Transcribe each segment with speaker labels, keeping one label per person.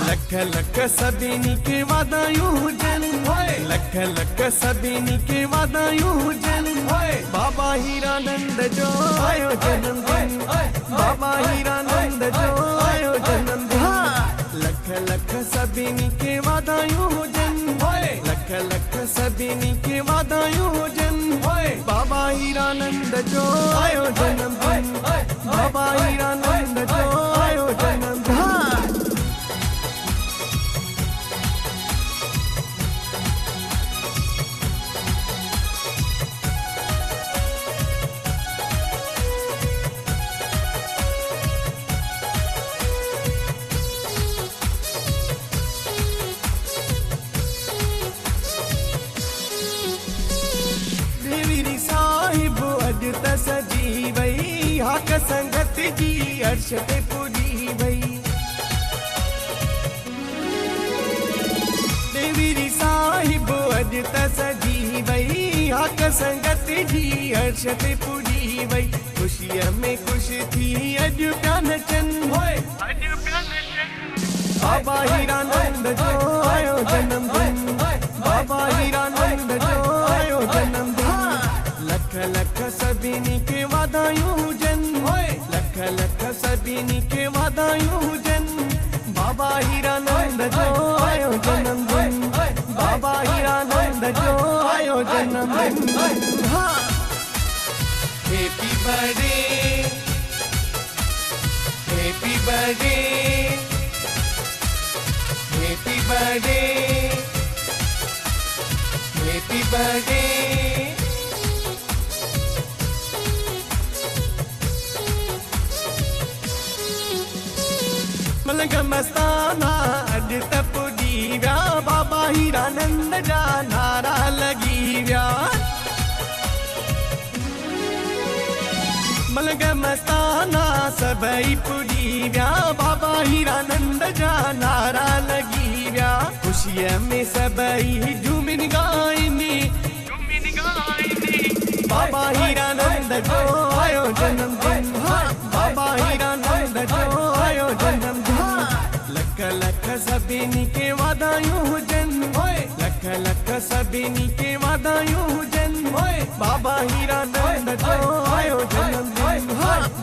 Speaker 1: लख लख सभिनी के वाधायूं हुजनि, लख लख सभिनी के वाधायूं हुजनि। बाबा हीरानंद जो आयो जन्मदिन, बाबा हीरानंद जो आयो जन्मदिन। लख लख सभिनी के वाधायूं हुजनि, लख लख सभिनी के वाधायूं हुजनि। बाबा हीरानंद जो आयो जन्मदिन, बाबा हीरानंद जो आयो जन्मदिन। त सजी वई हाक संगत जी अर्श ते पुजी वई। देवीरी साहिब अज त सजी वई हाक संगत जी अर्श ते पुजी वई। खुशीअ में खुश थी अज प्या नचनि, बाबा हीरानंद जो आयो जन्मदिन, बाबा हीरानंद जो आयो जन्मदिन। लख लख सभिनी के वाधायूं हुजनि, लख लख सभिनी के वाधायूं हुजनि। बाबा हीरानंद जो आयो जन्मदिन, बाबा हीरानंद जो आयो जन्मदिन। Happy birthday, happy birthday, happy birthday, happy birthday. मलंग मस्ताना अज त पुजी व्या, बाबा हीरानंद जा नारा लगी व्या। मलंग मस्ताना सभई पुजी व्या, बाबा हीरानंद जा नारा लगी व्या। खुशीअ में सभई झूमिन गाइनी, बाबा हीरानंद जो आयो जन्मदिन, बाबा हीरानंद जो आयो जन्मदिन। लख लख सभिनी के वाधायूं हुजनि, लख लख सभिनी के वाधायूं हुजनि। बाबा हीरानंद जो आयो जन्मदिन,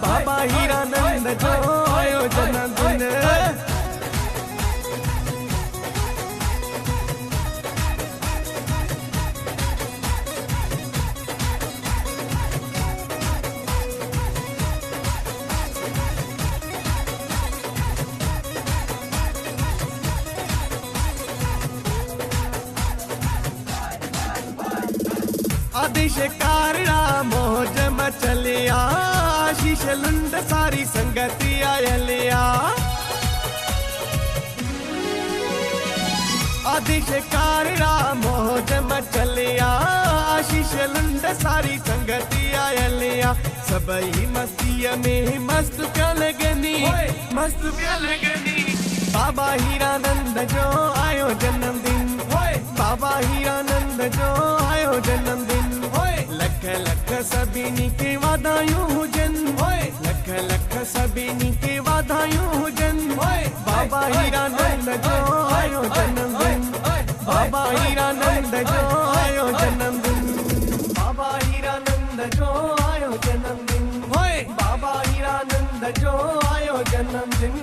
Speaker 1: बाबा हीरानंद जो आयो जन्मदिन। आदेश कारणा मौज मचलिया, आशीष लुंड सारी संगति आयलिया। आदेश कारणा मौज मचलिया, आशीष लुंड सारी संगति आयलिया। सबई मस्तीअ में मस्त प्या लगनी, मस्त प्या लगनी। बाबा हीरानंद जो आयो जन्मदिन, बाबा हीरानंद जो आयो जन्मदिन। लख लख सभिनी के वाधायूं हुजनि, लख लख सभिनी के वाधायूं हुजनि। बाबा हीरानंद जो आयो जन्मदिन, बाबा हीरानंद जो आयो जन्मदिन, बाबा हीरानंद जो आयो जन्मदिन, बाबा हीरानंद जो आयो जन्मदिन।